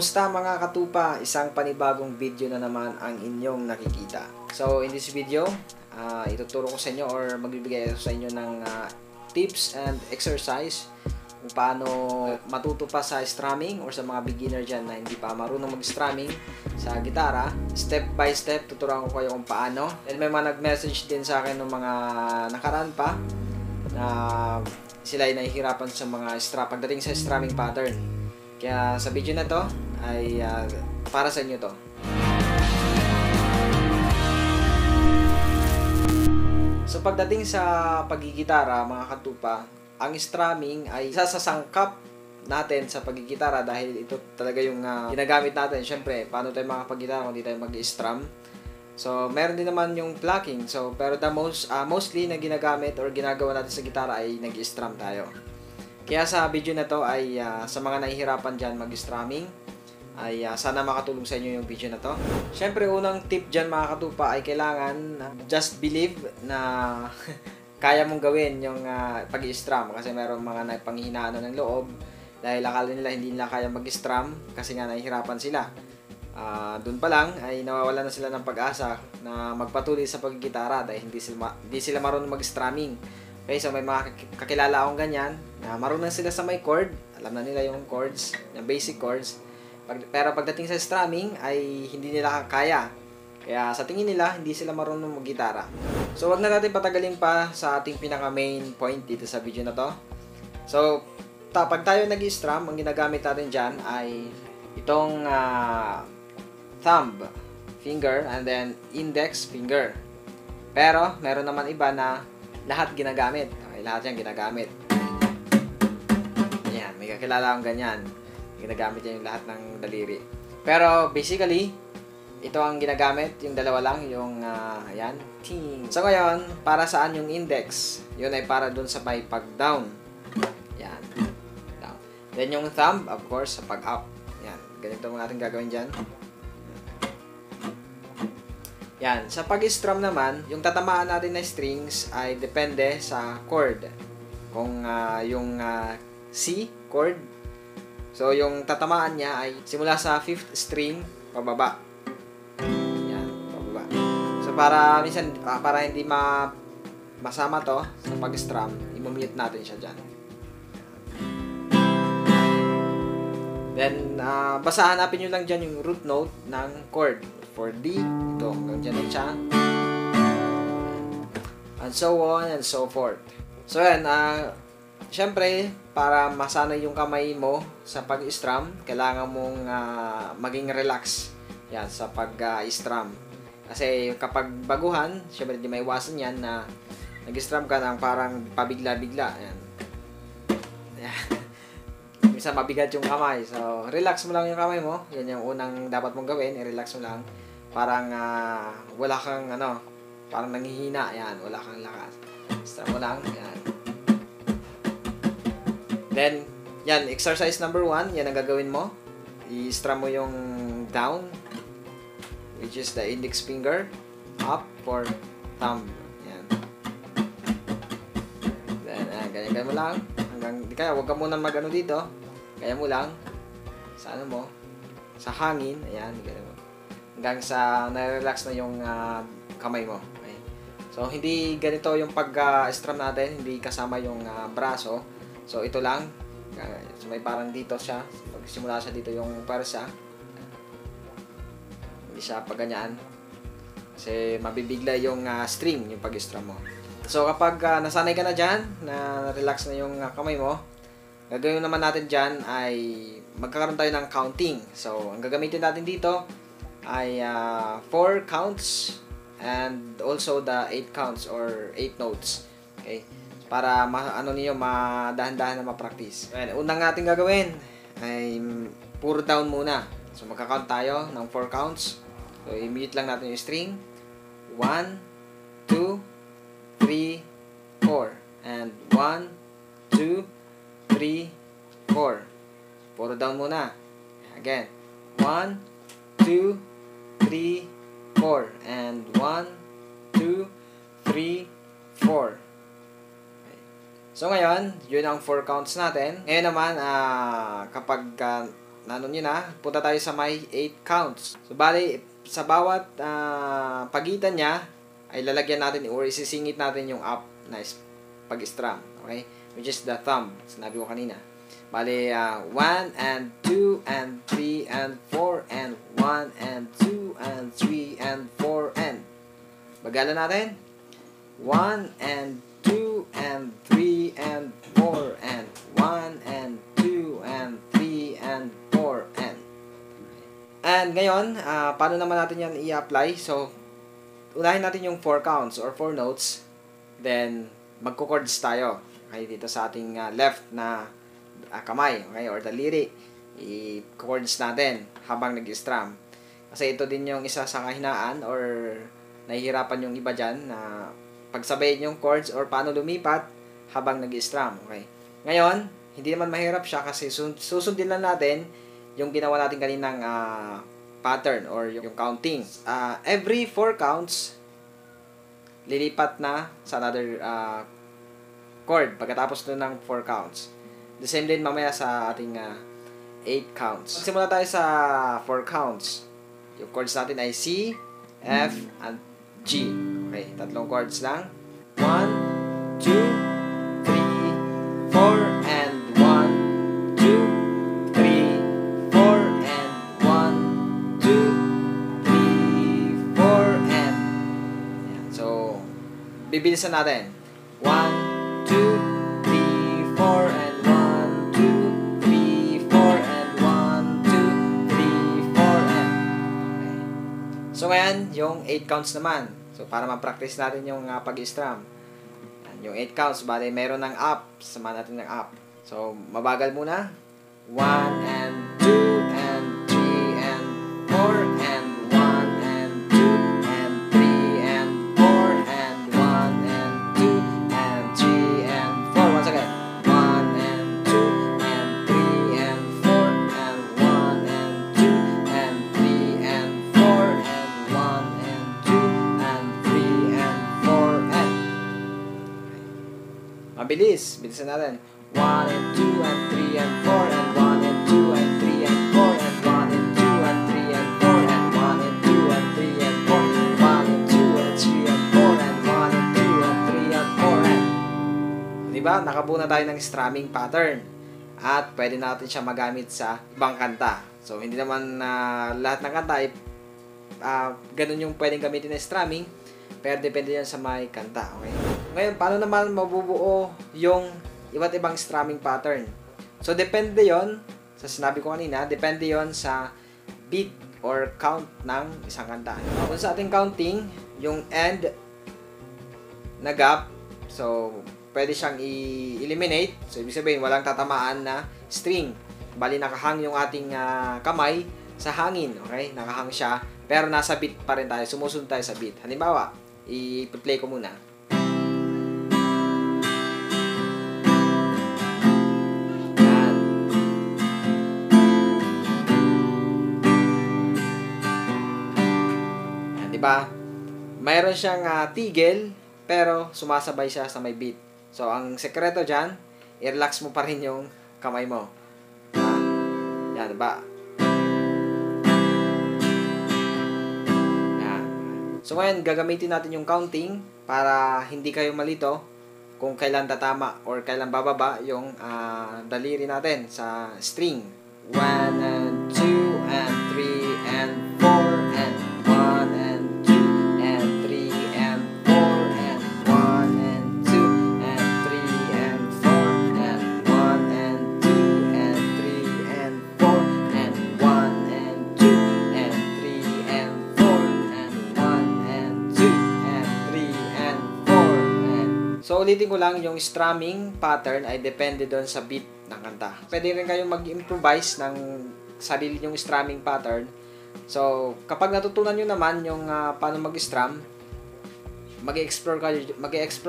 Kumusta mga katupa? Isang panibagong video na naman ang inyong nakikita. So in this video, ituturo ko sa inyo or magbibigay ko sa inyo ng tips and exercise kung paano matuto pa sa strumming or sa mga beginner dyan na hindi pa marunong mag-strumming sa gitara. Step by step, tuturuan ko kayo kung paano. And may mga nag-message din sa akin ng mga nakaraan pa na sila ay nahihirapan sa mga pagdating sa strumming pattern. Kaya sa video na to ay para sa inyo to. So pagdating sa paggigitara mga katupa, ang strumming ay isa sa sangkap natin sa paggigitara dahil ito talaga yung ginagamit natin. Siyempre, paano tayo makapag-gitara kung hindi tayo mag-strum? So meron din naman yung plucking. So pero mostly na ginagamit or ginagawa natin sa gitara ay nag-strum tayo. Kaya sa video na to ay sa mga nahihirapan dyan mag-strumming ay sana makatulong sa inyo yung video na to. Siyempre unang tip dyan mga katupa ay kailangan just believe na kaya mong gawin yung pag-strum kasi meron mga panghihinaan ng loob dahil akala nila hindi nila kaya mag-strum kasi nga nahihirapan sila. Doon pa lang ay nawawalan na sila ng pag-asa na magpatuloy sa paggigitara dahil hindi sila marunong mag-strumming. Okay, so may mga kakilala akong ganyan na marunong sila sa may chord, alam na nila yung chords, yung basic chords. Pero pagdating sa strumming ay hindi nila kaya. Kaya sa tingin nila, hindi sila marunong mag-gitara. So wag na natin patagalin pa sa ating pinaka main point dito sa video na to. So pag tayo nag-strum, ang ginagamit natin dyan ay itong thumb finger and then index finger. Pero meron naman iba na lahat ginagamit. Okay, lahat yan ginagamit. Ayan, may kakilala akong ganyan. Ginagamit yan yung lahat ng daliri. Pero basically, ito ang ginagamit, yung dalawa lang, yung ayan, ting. So ngayon, para saan yung index? Yun ay para dun sa may pag-down. Ayan, down. Then yung thumb, of course, sa pag-up. Ayan, ganito mo natin gagawin dyan. Yan, sa pag-strum naman, yung tatamaan natin na strings ay depende sa chord. Kung yung C chord, so yung tatamaan niya ay simula sa 5th string pababa. Yan, pababa. So para minsan para hindi masama to sa pag-strum, i-mute natin siya diyan. Then basta hanapin niyo lang diyan yung root note ng chord. For D, ito, hanggang dyan lang siya. And so on and so forth. So yan, syempre, para masanay yung kamay mo sa pag-strum, kailangan mong maging relax yan, sa pag-strum. Kasi kapag baguhan, syempre di may iwasan yan na nag-strum ka ng parang pabigla-bigla. Yan. Yan. Minsan mabigat yung kamay. So, relax mo lang yung kamay mo. Yan yung unang dapat mong gawin. I-relax mo lang. Parang wala kang parang nanghihina. Yan, wala kang lakas. Strum mo lang. Yan. Then, yan, exercise number 1. Yan ang gagawin mo. I-strum mo yung down, which is the index finger. Up for thumb. Yan. Then, ganyan mo lang. Kaya huwag ka muna mag-ano dito. Kaya mo lang sa mo, sa hangin, ayan, ganyan mo. Hanggang sa na-relax na yung kamay mo. Okay. So hindi ganito yung pag-strum natin, hindi kasama yung braso. So ito lang. So may parang dito siya. Pag simula siya dito yung parsa. Hindi siya pag ganyan. Kasi mabibigla yung string yung pag-strum mo. So kapag nasanay ka na dyan, na relax na yung kamay mo, gagawin naman natin dyan ay magkakaroon tayo ng counting. So, ang gagamitin natin dito ay 4 counts and also the 8 counts or 8 notes. Okay? Para niyo madahan-dahan na ma-practice. Unang natin gagawin ay puro down muna. So, magka-count tayo ng 4 counts. So, i-mute lang natin yung string. 1, 2, 3, 4. And 1, 2, 3, 4. Puro down muna. Again. 1, 2, 3, 4. And 1, 2, 3, 4. Okay. So ngayon, yun ang 4 counts natin. Ngayon naman, kapag nanon yun na, punta tayo sa may 8 counts. So, bali, sa bawat pagitan niya, ay lalagyan natin or isisingit natin yung up na pag-strum. Okay? Which is the thumb. Sinabi ko kanina. Bali, 1 and 2 and 3 and 4 and 1 and 2 and 3 and 4 and. Bagalan natin. 1 and 2 and 3 and 4 and 1 and 2 and 3 and 4 and. And ngayon, paano naman natin yan i-apply? So, unahin natin yung 4 counts or 4 notes. Then, magko-chords tayo. Okay, dito sa ating left na kamay, okay, or daliri. I-chords natin habang nag-strum. Kasi ito din yung isa sa kahinaan or nahihirapan yung iba dyan na pagsabayin yung chords or paano lumipat habang nag-strum. Okay. Ngayon, hindi naman mahirap siya kasi susundin lang natin yung ginawa natin kaninang pattern or yung counting. Every 4 counts, lilipat na sa another chord pagkatapos nun ng 4 counts. The same din mamaya sa ating 8 counts. Simula tayo sa 4 counts. Yung chords natin ay C, F, and G. Okay, tatlong chords lang. 1, 2, 3, 4, and 1, 2, 3, 4, and 1, 2, 3, 4, and. Ayan. So, bibilisan natin. 1, 2, 3, 4, and 1, 2, 3, 4, and 1, 2, 3, 4, and. Okay. So, ngayon, yung 8 counts naman. So, para ma-practice natin yung pag-strum. Yung 8 counts, bali, meron ng up. Sama natin ng up. So, mabagal muna. 1 and 2 and 3 and 4 and 1 and 2 and 3 and 4 and 1 and 2 and 3 and 4. Once again. 1 and 2 and 3 and 4 and 1 and 2 and 3 and 4 and 1 and 2 and 3 and 4 and. Mabilis. Bilisan natin. 1 and 2 and 3 and 4 and 1 and 2 and 3 and 4 and 1 and 2 and 3 and 4 and 1 and 2 and 3 and 4 and 1 and 2 and 3 and 4 and 1 and 2 and 3 and 4 and. Diba? Nakabuo na tayo ng strumming pattern. At pwede natin siya magamit sa ibang kanta. So, hindi naman lahat ng kanta ay ganun yung pwedeng gamitin na strumming. Pero depende yan sa may kanta. Okay? Ngayon, paano naman mabubuo yung iba't ibang strumming pattern? So, depende yon sa sinabi ko kanina, depende yon sa beat or count ng isang kanta. Kung sa ating counting, yung end na gap, so, pwede siyang i-eliminate. So, ibig sabihin, walang tatamaan na string. Bali, nakahang yung ating kamay sa hangin. Okay? Nakahang siya. Pero nasa beat pa rin tayo. Sumusunod tayo sa beat. Halimbawa, i-play ko muna. Yan, diba? Mayroon siyang tigil, pero sumasabay siya sa may beat. So, ang sekreto dyan, i-relax mo pa rin yung kamay mo. Yan, diba? So ngayon, gagamitin natin yung counting para hindi kayo malito kung kailan tatama or kailan bababa yung daliri natin sa string. 1 and 2 and 3 and 4 and 1 and 2 and 3 and 4 and 1 and 2 and 3 and 4 and 1 and 2 and 3 and 4 and 1 and 2 and 3 and 4 and 1 and 2 and 3 and 4 and. So ulitin ko lang, yung strumming pattern ay depende doon sa beat ng kanta. Pwede rin kayong mag-improvise ng sarili yung strumming pattern. So kapag natutunan nyo naman yung paano mag-strum, mag-explore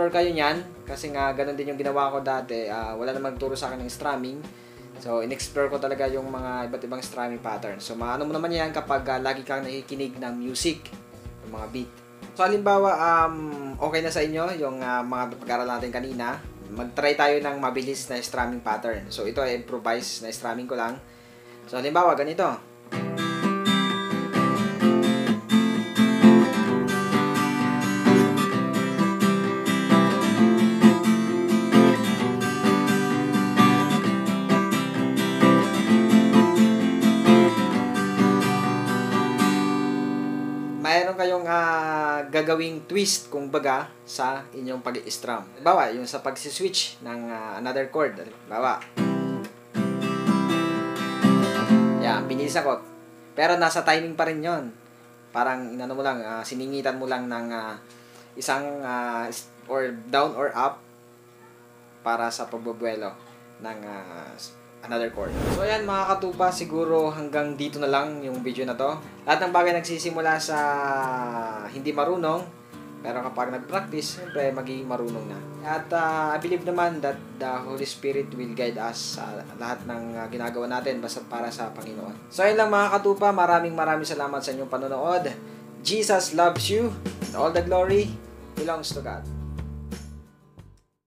kayo niyan kasi nga ganun din yung ginawa ko dati. Wala namang turo sa akin ng strumming. So in-explore ko talaga yung mga iba't ibang strumming pattern. So maano mo naman yan kapag lagi kang nakikinig ng music, yung mga beat. So halimbawa, okay na sa inyo yung mga pag-aral natin kanina. Mag-try tayo ng mabilis na strumming pattern. So ito ay improvise na strumming ko lang. So, halimbawa, ganito. Mayroon kayong gagawing twist kumbaga sa inyong pag-i-strum. Halimbawa, yung sa pag-switch ng another chord. Halimbawa. Yan, binilisan ko. Pero nasa timing pa rin yon. Parang inano mo lang, siningitan mo lang ng isang or down or up para sa pagbubuelo ng another chord. So ayan mga katupa, siguro hanggang dito na lang yung video na to. Lahat ng bagay nagsisimula sa hindi marunong, pero kapag nag-practice, siyempre magiging marunong na. At I believe naman that the Holy Spirit will guide us sa lahat ng ginagawa natin basta para sa Panginoon. So ayun lang mga katupa, maraming salamat sa inyong panonood. Jesus loves you, and all the glory belongs to God.